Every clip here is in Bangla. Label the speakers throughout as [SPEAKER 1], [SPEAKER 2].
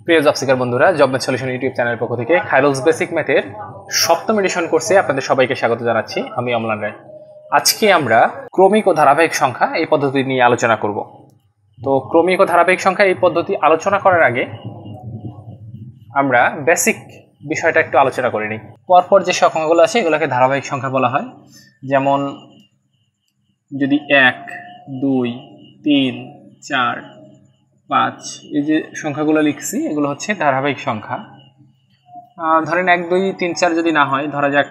[SPEAKER 1] প্রিয় জব সিকার বন্ধুরা, জব ম্যাথ সলিউশন ইউটিউব চ্যানেলের পক্ষ থেকে খায়রুলস বেসিক ম্যাথের সপ্তম এডিশন কোর্সে আপনাদের সবাইকে স্বাগত জানাচ্ছি। আমি অমলান রায়। আজকে আমরা ক্রমিক ও ধারাবাহিক সংখ্যা এই পদ্ধতি নিয়ে আলোচনা করব। তো ক্রমিক ও ধারাবাহিক সংখ্যা এই পদ্ধতি আলোচনা করার আগে আমরা বেসিক বিষয়টা একটু আলোচনা করে নিই। পরপর যে সংখ্যাগুলো আছে এগুলোকে ধারাবাহিক সংখ্যা বলা হয়। যেমন যদি 1, 2, 3, 4, 5 এই যে সংখ্যাগুলো লিখছি এগুলো হচ্ছে ধারাবাহিক সংখ্যা। ধরেন 1, 2, 3, 4 যদি না হয়, ধরা যাক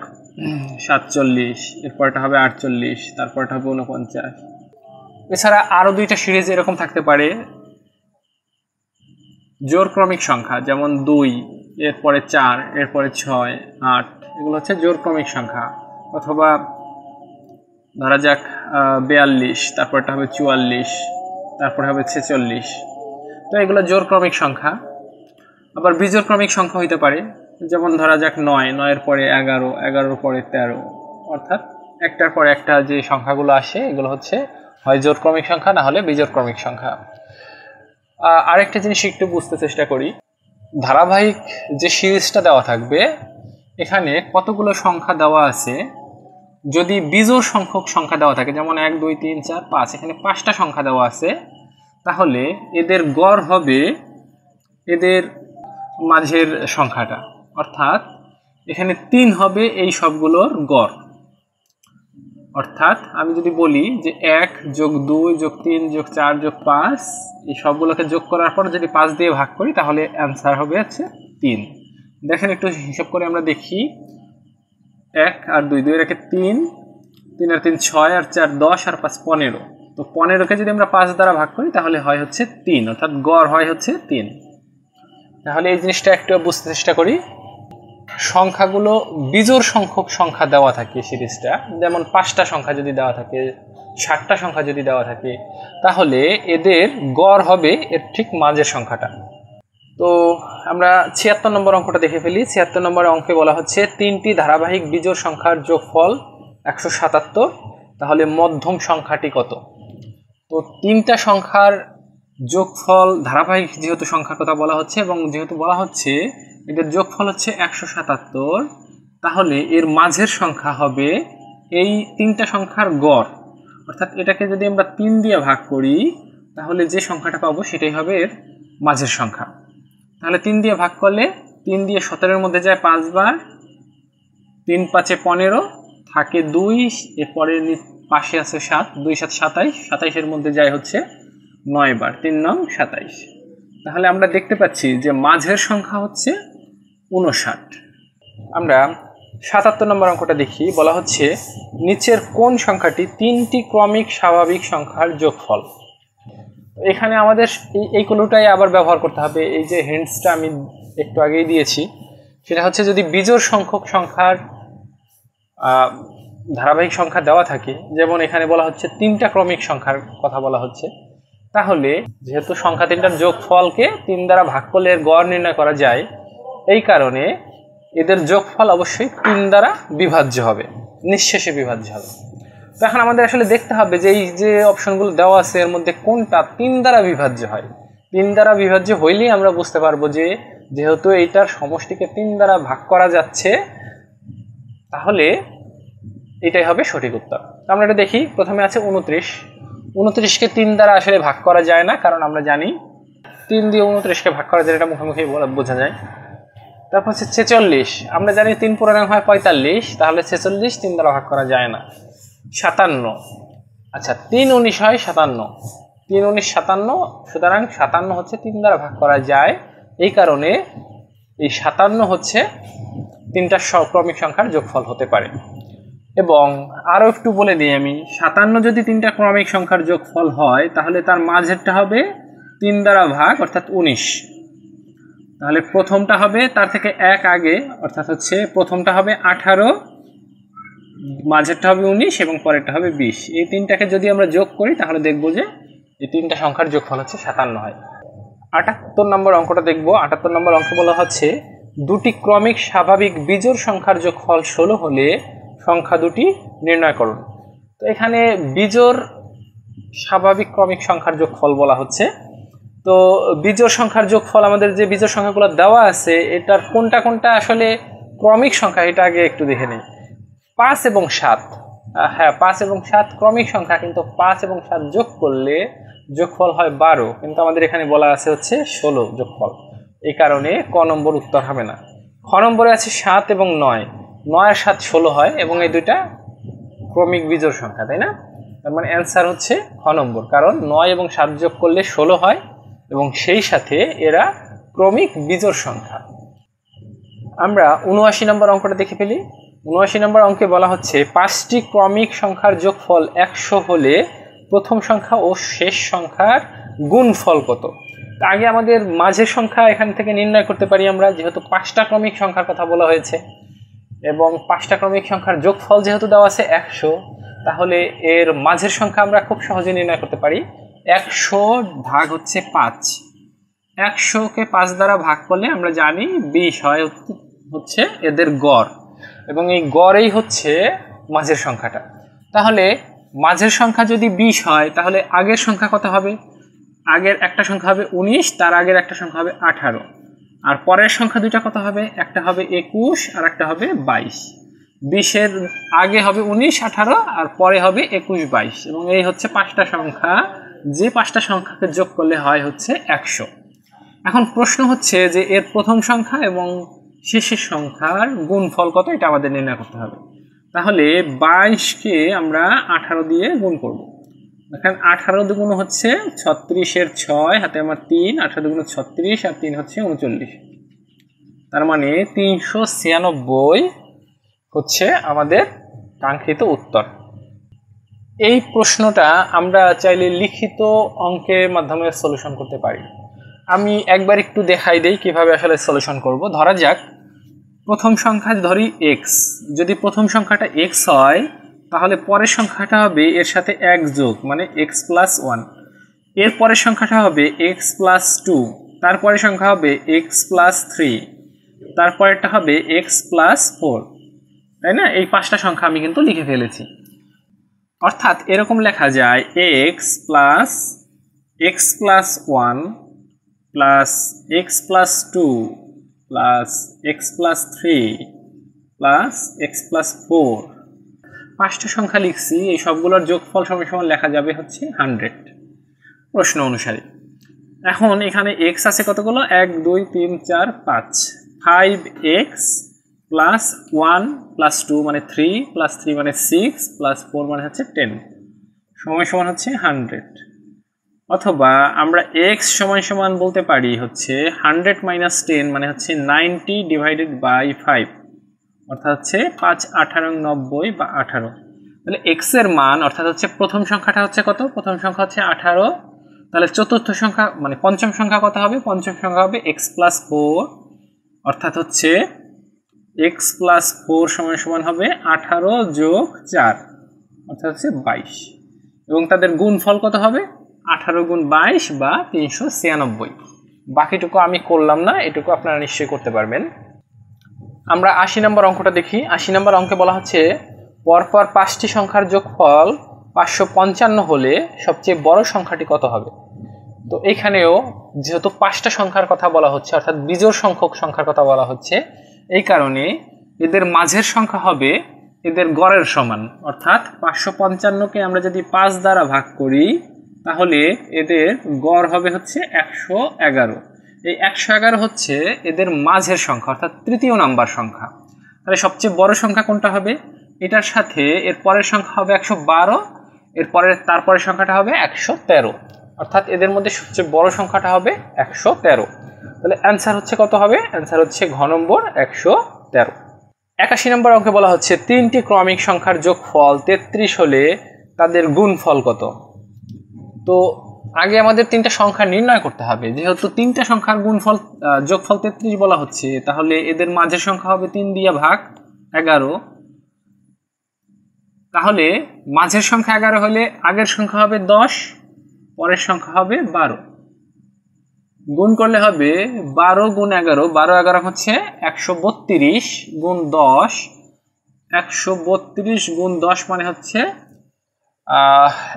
[SPEAKER 1] 47, এরপরটা হবে 48, তারপরটা হবে 49। এছাড়া আরও দুইটা সিরিজ এরকম থাকতে পারে জোড় ক্রমিক সংখ্যা, যেমন 2, এরপরে 4, এরপরে 6, 8 এগুলো হচ্ছে জোড় ক্রমিক সংখ্যা। অথবা ধরা যাক 42, তারপরটা হবে 44, তারপরে হবে 46। তো এগুলো জোড় ক্রমিক সংখ্যা। আবার বিজোড় ক্রমিক সংখ্যা হইতে পারে, যেমন ধরা যাক 9, 9-এর পরে 11, 11-এর পরে 13, অর্থাৎ একটার পর একটা যে সংখ্যাগুলো আসে এগুলো হচ্ছে হয় জোড় ক্রমিক সংখ্যা, না হলে বিজোড় ক্রমিক সংখ্যা। আরেকটা জিনিস একটু বুঝতে চেষ্টা করি, ধারাবাহিক যে সিরিজটা দেওয়া থাকবে এখানে কতগুলো সংখ্যা দেওয়া আছে। যদি বিজোড় সংখ্যক সংখ্যা দেওয়া থাকে, যেমন 1, 2, 3, 4, 5, এখানে 5টা সংখ্যা দেওয়া আছে, তাহলে এদের গড় হবে এদের মাঝের সংখ্যাটা, অর্থাৎ এখানে 3 হবে এই সবগুলোর গড়। অর্থাৎ আমি যদি বলি যে 1 যোগ 2 যোগ 3 যোগ 4 যোগ 5 এই সবগুলোকে যোগ করার পর যদি 5 দিয়ে ভাগ করি তাহলে অ্যান্সার হবে হচ্ছে 3। দেখেন একটু হিসাব করে আমরা দেখি, 1 আর 2, 2 এর একে 3, 3 আর 3 6, আর 4 10, আর 5 15। তো 15কে যদি আমরা 5 দ্বারা ভাগ করি তাহলে হয় হচ্ছে 3, অর্থাৎ গড় হয় হচ্ছে 3। তাহলে এই জিনিসটা একটু বুঝতে চেষ্টা করি। সংখ্যাগুলো বিজোড় সংখ্যক সংখ্যা দেওয়া থাকে সিরিজটা, যেমন 5টা সংখ্যা যদি দেওয়া থাকে, 60টা সংখ্যা যদি দেওয়া থাকে, তাহলে এদের গড় হবে এর ঠিক মাঝের সংখ্যাটা। তো আমরা 76 নম্বর অঙ্কটা দেখে ফেলি। 76 নম্বর অঙ্কে বলা হচ্ছে 3টি ধারাবাহিক বিজোড় সংখ্যার যোগফল 177, তাহলে মধ্যম সংখ্যাটি কত? তো 3টা সংখ্যার যোগফল ধারাবাহিক যেহেতু সংখ্যার কথা বলা হচ্ছে এবং যেহেতু বলা হচ্ছে এদের যোগফল হচ্ছে 177, তাহলে এর মাঝের সংখ্যা হবে এই 3টা সংখ্যার গড়। অর্থাৎ এটাকে যদি আমরা 3 দিয়ে ভাগ করি তাহলে যে সংখ্যাটা পাবো সেটাই হবে এর মাঝের সংখ্যা। তাহলে 3 দিয়ে ভাগ করলে 3 দিয়ে 17-এর মধ্যে যায় 5 বার, 3 5 15 থাকে 2, এরপরে পাশে আছে 7, 2 7 27, 27-এর মধ্যে যায় হচ্ছে 9 বার, 3 9 27। তাহলে আমরা দেখতে পাচ্ছি যে মাঝের সংখ্যা হচ্ছে 59। আমরা 77 নম্বর অঙ্কটা দেখি। বলা হচ্ছে নিচের কোন সংখ্যাটি 3টি ক্রমিক স্বাভাবিক সংখ্যার যোগফল? এখানে আমাদের এই ক্লুটাই আবার ব্যবহার করতে হবে। এই যে হিন্টসটা আমি একটু আগেই দিয়েছি, সেটা হচ্ছে যদি বিজোড় সংখ্যক সংখ্যার ধারাবাহিক সংখ্যা দেওয়া থাকে, যেমন এখানে বলা হচ্ছে 3টা ক্রমিক সংখ্যার কথা বলা হচ্ছে, তাহলে যেহেতু সংখ্যা 3টার যোগফলকে 3 দ্বারা ভাগ করলে এর গড় নির্ণয় করা যায়, এই কারণে এদের যোগফল অবশ্যই 3 দ্বারা বিভাজ্য হবে, নিঃশেষে বিভাজ্য হবে। তো এখন আমাদের আসলে দেখতে হবে যে এই যে অপশনগুলো দেওয়া আছে এর মধ্যে কোনটা 3 দ্বারা বিভাজ্য হয়। 3 দ্বারা বিভাজ্য হইলেই আমরা বুঝতে পারবো যে যেহেতু এইটার সমষ্টিকে 3 দ্বারা ভাগ করা যাচ্ছে, তাহলে এটাই হবে সঠিক উত্তর। তো আমরা এটা দেখি। প্রথমে আছে 29। 29কে 3 দ্বারা আসলে ভাগ করা যায় না, কারণ আমরা জানি 3 দিয়ে 29কে ভাগ করা যায়, এটা মুখে মুখে বোঝা যায়। তারপর হচ্ছে 46। আমরা জানি 3 পূর্ণাঙ্গ হয় 45, তাহলে 46 3 দ্বারা ভাগ করা যায় না। 57। আচ্ছা, 3 19 হয় 57, 3 19 57, সুতরাং 57 হচ্ছে 3 দ্বারা ভাগ করা যায়। এই কারণে এই 57 হচ্ছে 3টা ক্রমিক সংখ্যার যোগফল হতে পারে। এবং আরও একটু বলে দিই আমি, 57 যদি 3টা ক্রমিক সংখ্যার যোগফল হয় তাহলে তার মাঝেরটা হবে 3 দ্বারা ভাগ, অর্থাৎ 19। তাহলে প্রথমটা হবে তার থেকে 1 আগে, অর্থাৎ হচ্ছে প্রথমটা হবে 18, মাঝেরটা হবে 19 এবং পরেরটা হবে 20। এই 3টাকে যদি আমরা যোগ করি তাহলে দেখব যে এই 3টা সংখ্যার যোগফল হচ্ছে 57 হয়। 78 নম্বর অঙ্কটা দেখব। 78 নম্বর অঙ্কে বলা হচ্ছে 2টি ক্রমিক স্বাভাবিক বিজোড় সংখ্যার যোগফল 16 হলে সংখ্যা দুটি নির্ণয় করুন। তো এখানে বিজোড় স্বাভাবিক ক্রমিক সংখ্যার যোগফল বলা হচ্ছে। তো তো বিজোড় সংখ্যার যোগফল আমাদের যে বিজোড় সংখ্যাগুলো দেওয়া আছে এটার কোনটা কোনটা আসলে ক্রমিক সংখ্যা এটা আগে একটু দেখে নিই। 5 এবং 7, হ্যাঁ 5 এবং 7 ক্রমিক সংখ্যা, কিন্তু 5 এবং 7 যোগ করলে যোগফল হয় 12, কিন্তু আমাদের এখানে বলা আছে হচ্ছে 16 যোগফল, এই কারণে ক নম্বর উত্তর হবে না। খ নম্বরে আছে 7 এবং 9, 9 আর 7 16 হয় এবং এই দুইটা ক্রমিক বিজোড় সংখ্যা, তাই না? তার মানে অ্যান্সার হচ্ছে খ নম্বর, কারণ 9 এবং 7 যোগ করলে 16 হয় এবং সেই সাথে এরা ক্রমিক বিজোড় সংখ্যা। আমরা 79 নম্বর অঙ্কটা দেখে ফেলি। 79 নম্বর অঙ্কে বলা হচ্ছে 5টি ক্রমিক সংখ্যার যোগফল 100 হলে প্রথম সংখ্যা ও শেষ সংখ্যার গুণফল কত? আগে আমাদের মাঝের সংখ্যা এখান থেকে নির্ণয় করতে পারি আমরা, যেহেতু 5টা ক্রমিক সংখ্যার কথা বলা হয়েছে এবং 5টা ক্রমিক সংখ্যার যোগফল যেহেতু দেওয়া আছে 100, তাহলে এর মাঝের সংখ্যা আমরা খুব সহজে নির্ণয় করতে পারি। 100 ভাগ হচ্ছে 5, 100কে 5 দ্বারা ভাগ করলে আমরা জানি 20 হয় হচ্ছে এদের গড়, এবং এই গড়েই হচ্ছে মাঝের সংখ্যাটা। তাহলে মাঝের সংখ্যা যদি 20 হয় তাহলে আগের সংখ্যা কত হবে? আগের একটা সংখ্যা হবে 19, তার আগের একটা সংখ্যা হবে 18, আর পরের সংখ্যা দুইটা কত হবে? একটা হবে 21 আর একটা হবে 22। 20-এর আগে হবে 19 18 আর পরে হবে 21 22, এবং এই হচ্ছে 5টা সংখ্যা, যে 5টা সংখ্যাকে যোগ করলে হয় হচ্ছে 100। এখন প্রশ্ন হচ্ছে যে এর প্রথম সংখ্যা এবং শেষের সংখ্যার গুণফল কত, এটা আমাদের নির্ণয় করতে হবে। তাহলে 22কে আমরা 18 দিয়ে গুণ করব। দেখেন 18 দুগুণ হচ্ছে 36-এর 6, হাতে আমার 3, 18 দুগুণ 36 আর 3 হচ্ছে 39, তার মানে 396 হচ্ছে আমাদের কাঙ্ক্ষিত উত্তর। এই প্রশ্নটা আমরা চাইলে লিখিত অঙ্কের মাধ্যমে সলিউশন করতে পারি। আমি একবার একটু দেখাই দেই কিভাবে আসলে সলিউশন করব। ধরা যাক প্রথম সংখ্যা ধরি x, যদি প্রথম সংখ্যাটা x হয় তাহলে পরের সংখ্যাটা হবে এর সাথে 1 যোগ, মানে x প্লাস 1, এর পরের সংখ্যাটা হবে x প্লাস 2, তারপরের সংখ্যা হবে x প্লাস 3, তারপরেরটা হবে x প্লাস 4, তাই না? এই 5টা সংখ্যা আমি কিন্তু লিখে ফেলেছি। অর্থাৎ এরকম লেখা যায় x plus 1 plus x plus 2 plus x plus 3 plus x plus 4। 5টা সংখ্যা লিখছি, এই সবগুলোর যোগফল সমান লেখা যাবে হচ্ছে 100 প্রশ্ন অনুসারে। এখন এখানে x আছে কতগুলো? 1 2 3 4 5, 5x প্লাস 1 প্লাস 2 মানে 3 প্লাস 3 মানে 6 প্লাস 4 মানে হচ্ছে 10 সমান হচ্ছে 100। অথবা আমরা x সমান বলতে পারি হচ্ছে 100 মাইনাস 10 মানে হচ্ছে 90 ডিভাইডেড বাই 5, অর্থাৎ হচ্ছে 5 18 90 বা 18। তাহলে x এর মান অর্থাৎ হচ্ছে প্রথম সংখ্যাটা হচ্ছে কত? প্রথম সংখ্যা হচ্ছে 18, তাহলে চতুর্থ সংখ্যা মানে পঞ্চম সংখ্যা কত হবে? পঞ্চম সংখ্যা হবে x প্লাস 4, অর্থাৎ হচ্ছে x প্লাস 4 সমান হবে 18 যোগ 4, অর্থাৎ হচ্ছে 22, এবং তাদের গুণফল কত হবে? 18 গুণ 22 বা 396। বাকিটুকু আমি করলাম না, এটুকু আপনারা নিশ্চয়ই করতে পারবেন। আমরা 80 নম্বর অঙ্কটা দেখি। 80 নম্বর অঙ্কে বলা হচ্ছে পরপর 5টি সংখ্যার যোগফল 555 হলে সবচেয়ে বড় সংখ্যাটি কত হবে? তো এখানেও যেহেতু 5টা সংখ্যার কথা বলা হচ্ছে, অর্থাৎ বিজোড় সংখ্যক সংখ্যার কথা বলা হচ্ছে, এই কারণে এদের মাঝের সংখ্যা হবে এদের গড়ের সমান। অর্থাৎ 555কে আমরা যদি 5 দ্বারা ভাগ করি তাহলে এদের গড় হবে হচ্ছে 111। এই 111 হচ্ছে এদের মাঝের সংখ্যা, অর্থাৎ তৃতীয় নাম্বার সংখ্যা। তাহলে সবচেয়ে বড় সংখ্যা কোনটা হবে? এটার সাথে এর পরের সংখ্যা হবে 112, তারপরের সংখ্যাটা হবে 113, অর্থাৎ এদের মধ্যে সবচেয়ে বড় সংখ্যাটা হবে 113। তাহলে অ্যান্সার হচ্ছে কত হবে? অ্যান্সার হচ্ছে ঘ নম্বর 113। 81 নম্বর অঙ্কে বলা হচ্ছে 3টি ক্রমিক সংখ্যার যোগফল 33 হলে তাদের গুণফল কত? তো আগে আমাদের 3টা সংখ্যা নির্ণয় করতে হবে। যেহেতু 3টা সংখ্যার গুণফল যোগফল 33 বলা হচ্ছে, তাহলে এদের মাঝের সংখ্যা হবে 3 দিয়ে ভাগ 11। তাহলে মাঝের সংখ্যা 11 হলে আগের সংখ্যা হবে 10, পরের সংখ্যা হবে 12। গুণ করলে হবে 12 গুণ 11, 12 11 হচ্ছে 132 গুণ 10, 132 গুণ 10 মানে হচ্ছে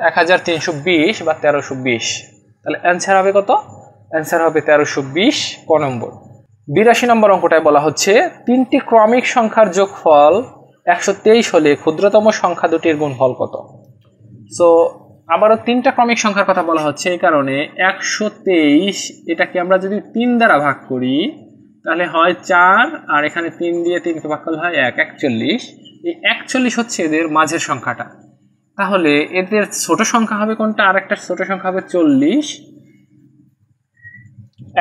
[SPEAKER 1] 1320 বা 1320। তাহলে অ্যান্সার হবে কত? অ্যান্সার হবে 1320 ক নম্বর। 82 নম্বর অঙ্কটায় বলা হচ্ছে 3টি ক্রমিক সংখ্যার যোগফল 123 হলে ক্ষুদ্রতম সংখ্যা দুটির গুণফল কত। সো আবারও 3টা ক্রমিক সংখ্যার কথা বলা হচ্ছে, এই কারণে 123 এটাকে আমরা যদি 3 দ্বারা ভাগ করি তাহলে হয় 4, আর এখানে 3 দিয়ে 3কে ভাগ করলে হয় 1, 41। এই 41 হচ্ছে এদের মাঝের সংখ্যাটা। তাহলে এদের ছোট সংখ্যা হবে কোনটা? আরেকটা ছোট সংখ্যা হবে 40।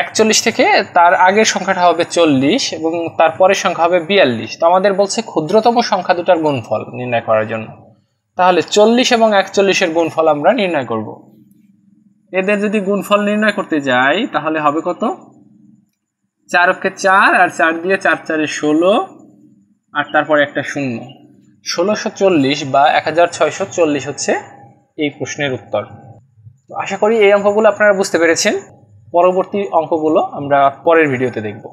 [SPEAKER 1] 41 থেকে তার আগের সংখ্যাটা হবে 40 এবং তার পরের সংখ্যা হবে 42। তো আমাদের বলছে ক্ষুদ্রতম সংখ্যা দুটার গুণফল নির্ণয় করার জন্য। তাহলে 40 এবং 41 এর গুণফল আমরা নির্ণয় করব। এদের যদি গুণফল নির্ণয় করতে যাই তাহলে হবে কত? 4 অক্ষে 4 আর 4 দিয়ে 4 4 16 আর তারপরে একটা শূন্য। 1640 বা 1640 হচ্ছে এই প্রশ্নের উত্তর। তো আশা করি এই অঙ্কগুলো আপনারা বুঝতে পেরেছেন। পরবর্তী অঙ্কগুলো আমরা পরের ভিডিওতে দেখব।